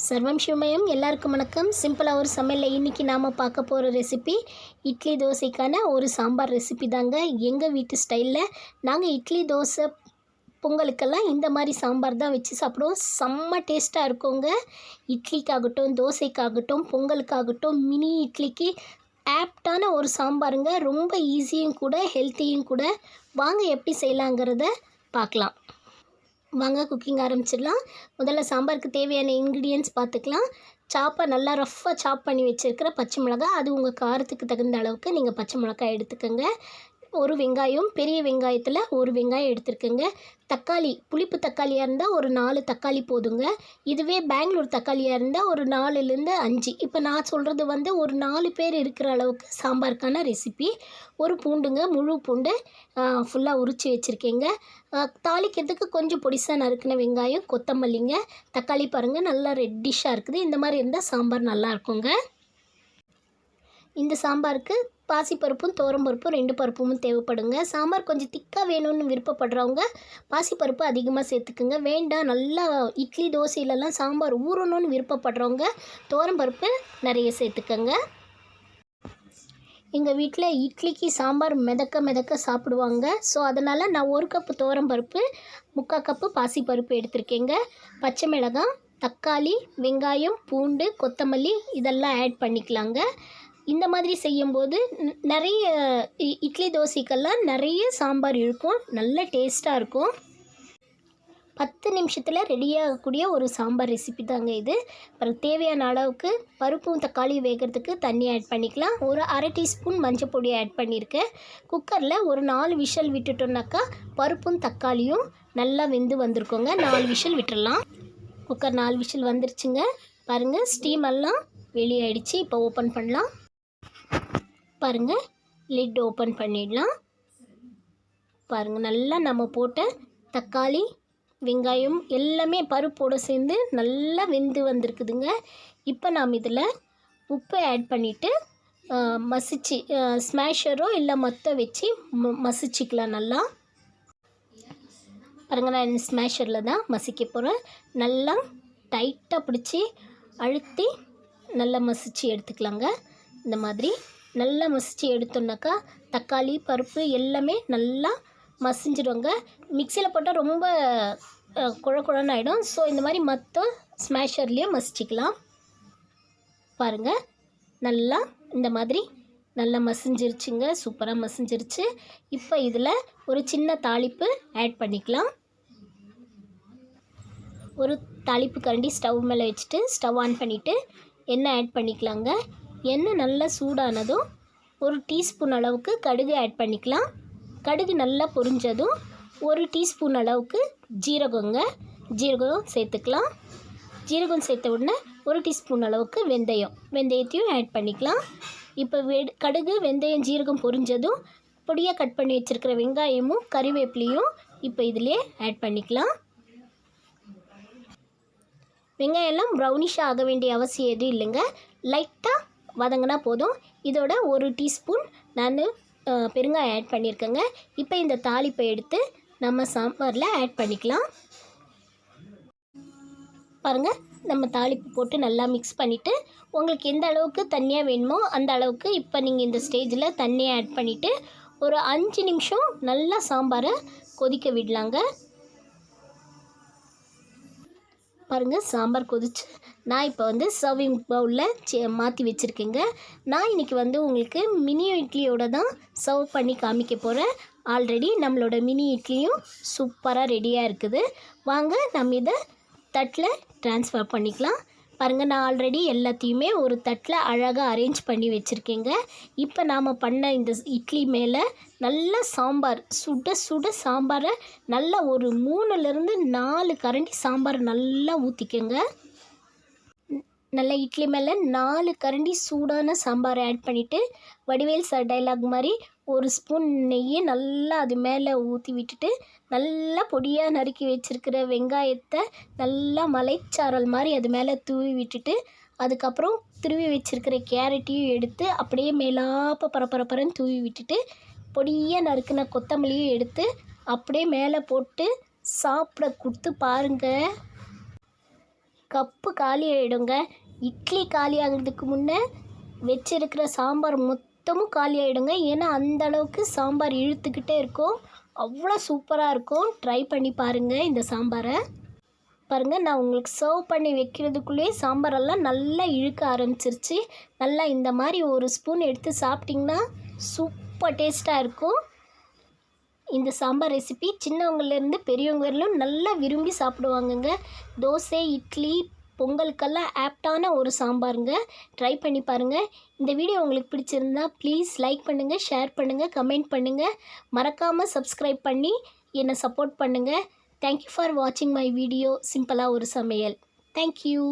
சர்வம் சிவமயம். எல்லாருக்கும் வணக்கம். சிம்பிளாக ஒரு சமையலில் இன்றைக்கி நாம் பார்க்க போகிற ரெசிபி இட்லி தோசைக்கான ஒரு சாம்பார் ரெசிபி தாங்க. எங்கள் வீட்டு ஸ்டைலில் நாங்கள் இட்லி தோசை பொங்கலுக்கெல்லாம் இந்த மாதிரி சாம்பார் தான் வச்சு சாப்பிடுவோம். செம்ம டேஸ்ட்டாக இருக்குங்க. இட்லிக்காகட்டும், தோசைக்காகட்டும், பொங்கலுக்காகட்டும், மினி இட்லிக்கு ஆப்டான ஒரு சாம்பாருங்க. ரொம்ப ஈஸியும் கூட, ஹெல்த்தியும் கூட. வாங்க எப்படி செய்யலாங்கிறத பார்க்கலாம். வாங்க குக்கிங் ஆரம்பிச்சிடலாம். முதல்ல சாம்பாருக்கு தேவையான இன்க்ரீடியன்ட்ஸ் பார்த்துக்கலாம். நல்லா ரஃப்பாக சாப் பண்ணி வச்சுருக்கிற பச்சை மிளகாய், அது உங்கள் காரத்துக்கு தகுந்த அளவுக்கு நீங்கள் பச்சை மிளகாய் எடுத்துக்கோங்க. ஒரு வெங்காயம், பெரிய வெங்காயத்தில் ஒரு வெங்காயம் எடுத்துருக்கேங்க. தக்காளி, புளிப்பு தக்காளியாக இருந்தால் ஒரு 4 தக்காளி போதுங்க. இதுவே பெங்களூர் தக்காளியாக இருந்தால் ஒரு 4லேருந்து 5. இப்போ நான் சொல்கிறது ஒரு 4 பேர் இருக்கிற அளவுக்கு சாம்பாருக்கான ரெசிபி. ஒரு பூண்டுங்க, முழு பூண்டு ஃபுல்லாக உரித்து வச்சுருக்கேங்க. தாளிக்கிறதுக்கு கொஞ்சம் பொடிசாக நறுக்கின வெங்காயம், கொத்தமல்லிங்க. தக்காளி பாருங்கள் நல்லா ரெட்டிஷாக இருக்குது. இந்த மாதிரி இருந்தால் சாம்பார் நல்லாயிருக்குங்க. இந்த சாம்பாருக்கு பாசிப்பருப்பும் துவரம்பருப்பும் 2 பருப்பும் தேவைப்படுங்க. சாம்பார் கொஞ்சம் திக்காக வேணும்னு விருப்பப்படுறவங்க பாசிப்பருப்பு அதிகமாக சேர்த்துக்குங்க. வேண்டாம், நல்லா இட்லி தோசையிலலாம் சாம்பார் ஊறணும்னு விருப்பப்படுறவங்க துவரம்பருப்பு நிறைய சேர்த்துக்கங்க. எங்கள் வீட்டில் இட்லிக்கு சாம்பார் மிதக்க சாப்பிடுவாங்க. ஸோ அதனால் நான் 1 கப்பு துவரம்பருப்பு, 3/4 கப்பு பாசிப்பருப்பு எடுத்திருக்கேங்க. பச்சை மிளகாய், தக்காளி, வெங்காயம், பூண்டு, கொத்தமல்லி இதெல்லாம் ஆட் பண்ணிக்கலாங்க. இந்த மாதிரி செய்யும்போது நிறைய இட்லி தோசைக்கெல்லாம் நிறைய சாம்பார் இழுக்கும், நல்ல டேஸ்ட்டாக இருக்கும். 10 நிமிஷத்தில் ரெடியாகக்கூடிய ஒரு சாம்பார் ரெசிபி தாங்க இது. அப்புறம் தேவையான அளவுக்கு பருப்பும் தக்காளி வேகிறதுக்கு தண்ணி ஆட் பண்ணிக்கலாம். ஒரு 1/2 டீஸ்பூன் மஞ்சள் பொடி ஆட் பண்ணியிருக்கேன். குக்கரில் ஒரு 4 விசில் விட்டுட்டோம்னாக்கா பருப்பும் தக்காளியும் நல்லா வெந்து வந்திருக்கோங்க. 4 விசில் விட்டுடலாம். குக்கர் 4 விசில் வந்துருச்சுங்க. பாருங்கள், ஸ்டீம் எல்லாம் வெளியாயிடுச்சு. இப்போ ஓப்பன் பண்ணலாம். பாருங்கள், லிட் ஓப்பன் பண்ணிடலாம். பாருங்கள், நல்லா நம்ம போட்ட தக்காளி, வெங்காயம் எல்லாமே பருப்போடு சேர்ந்து நல்லா வெந்து வந்திருக்குதுங்க. இப்போ நாம் இதில் உப்பை ஆட் பண்ணிவிட்டு மசிச்சு ஸ்மேஷரோ இல்லை மொத்த வச்சு மசிச்சிக்கலாம். நல்லா பாருங்கள், நான் ஸ்மேஷரில் தான் மசிக்க போகிறேன். நல்லா டைட்டாக பிடிச்சி அழுத்தி நல்லா மசிச்சு எடுத்துக்கலாங்க. இந்த மாதிரி நல்லா மசிச்சு எடுத்தோம்னாக்கா தக்காளி, பருப்பு எல்லாமே நல்லா மசிஞ்சிடுங்க. மிக்சியில் போட்டால் ரொம்ப குழன்னு ஆகிடும். ஸோ இந்த மாதிரி மொத்தம் ஸ்மேஷர்லேயே மசிச்சிக்கலாம். பாருங்கள், நல்லா இந்த மாதிரி நல்லா மசிஞ்சிருச்சுங்க. சூப்பராக மசிஞ்சிருச்சு. இப்போ இதில் ஒரு சின்ன தாளிப்பு ஆட் பண்ணிக்கலாம். ஒரு தாளிப்பு கரண்டி ஸ்டவ் மேலே வச்சுட்டு ஸ்டவ் ஆன் பண்ணிவிட்டு எண்ணெய் ஆட் பண்ணிக்கலாங்க. எண்ணெய் நல்லா சூடானதும் 1 டீஸ்பூன் அளவுக்கு கடுகு ஆட் பண்ணிக்கலாம். கடுகு நல்லா பொரிஞ்சதும் 1 டீஸ்பூன் அளவுக்கு ஜீரகம் சேர்த்துக்கலாம். ஜீரகம் சேர்த்த உடனே 1 டீஸ்பூன் அளவுக்கு வெந்தயத்தையும் ஆட் பண்ணிக்கலாம். இப்போ கடுகு, வெந்தயம், ஜீரகம் பொரிஞ்சதும் பொடியாக கட் பண்ணி வச்சுருக்கிற வெங்காயமும் கறிவேப்பிலையும் இப்போ இதிலே ஆட் பண்ணிக்கலாம். வெங்காயம்லாம் ப்ரௌனிஷாக ஆக வேண்டிய அவசியம் எதுவும் இல்லைங்க. லைட்டாக வதங்கினா போதும். இதோட 1 டீஸ்பூன் நான் பெருங்காயம் ஆட் பண்ணியிருக்கேங்க. இப்போ இந்த தாளிப்பை எடுத்து நம்ம சாம்பாரில் ஆட் பண்ணிக்கலாம். பாருங்கள், நம்ம தாளிப்பு போட்டு நல்லா மிக்ஸ் பண்ணிவிட்டு உங்களுக்கு எந்த அளவுக்கு தண்ணியாக வேணுமோ அந்த அளவுக்கு இப்போ நீங்கள் இந்த ஸ்டேஜில் தண்ணியை ஆட் பண்ணிவிட்டு ஒரு 5 நிமிஷம் நல்லா சாம்பாரை கொதிக்க விடலாங்க. பாருங்கள், சாம்பார் கொதிச்சு நான் இப்போ சர்விங் பவுலில் மாற்றி வச்சுருக்கேங்க. நான் இன்றைக்கி உங்களுக்கு மினி இட்லியோடு தான் சர்வ் பண்ணி காமிக்க போகிறேன். ஆல்ரெடி நம்மளோட மினி இட்லியும் சூப்பராக ரெடியாக இருக்குது. வாங்க நம்ம இதை தட்டில் ட்ரான்ஸ்ஃபர் பண்ணிக்கலாம். பாருங்கள், நான் ஆல்ரெடி எல்லாத்தையுமே ஒரு தட்டில் அழகாக அரேஞ்ச் பண்ணி வச்சுருக்கேங்க. இப்போ நாம் பண்ண இந்த இட்லி மேலே நல்ல சாம்பார், சுட சாம்பாரை நல்லா ஒரு 3லேருந்து 4 கரண்டி சாம்பார் நல்லா ஊற்றிக்கங்க. நல்லா இட்லி மேலே 4 கரண்டி சூடான சாம்பாரை ஆட் பண்ணிவிட்டு வடிவேல் சார் டைலாக் மாதிரி 1 ஸ்பூன் நெய்யை நல்லா அது மேலே ஊற்றி விட்டுட்டு நல்லா பொடியாக நறுக்கி வச்சுருக்கிற வெங்காயத்தை நல்லா மலைச்சாரல் மாதிரி அது மேலே தூவி விட்டுட்டு அதுக்கப்புறம் துருவி வச்சுருக்கிற கேரட்டையும் எடுத்து அப்படியே மேலாப்ப பரப்பரன்னு தூவி விட்டுட்டு பொடியாக நறுக்கின கொத்தமல்லியும் எடுத்து அப்படியே மேலே போட்டு சாப்பிட கொடுத்து பாருங்கள். கப்பு காலி ஆகிடுங்க. இட்லி காலி ஆகிறதுக்கு முன்னே வச்சிருக்கிற சாம்பார் மொத்தமும் காலி ஆகிடுங்க. ஏன்னா அந்தளவுக்கு சாம்பார் இழுத்துக்கிட்டே இருக்கும். அவ்வளோ சூப்பராக இருக்கும். ட்ரை பண்ணி பாருங்கள் இந்த சாம்பாரை. பாருங்கள், நான் உங்களுக்கு சர்வ் பண்ணி வைக்கிறதுக்குள்ளேயே சாம்பாரெல்லாம் நல்லா இழுக்க ஆரம்பிச்சிருச்சு. நல்லா இந்த மாதிரி ஒரு ஸ்பூன் எடுத்து சாப்பிட்டிங்கன்னா சூப்பர் டேஸ்ட்டாக இருக்கும். இந்த சாம்பார் ரெசிபி சின்னவங்கலேருந்து பெரியவங்க வரலும் நல்லா விரும்பி சாப்பிடுவாங்கங்க. தோசை, இட்லி, பொங்கலுக்கெல்லாம் ஆப்டான ஒரு சாம்பாருங்க. ட்ரை பண்ணி பாருங்கள். இந்த வீடியோ உங்களுக்கு பிடிச்சிருந்தா ப்ளீஸ் லைக் பண்ணுங்கள், ஷேர் பண்ணுங்கள், கமெண்ட் பண்ணுங்கள். மறக்காமல் சப்ஸ்கிரைப் பண்ணி என்னை சப்போர்ட் பண்ணுங்கள். தேங்க்யூ ஃபார் வாட்சிங் மை வீடியோ சிம்பிளாக ஒரு சமையல். தேங்க்யூ.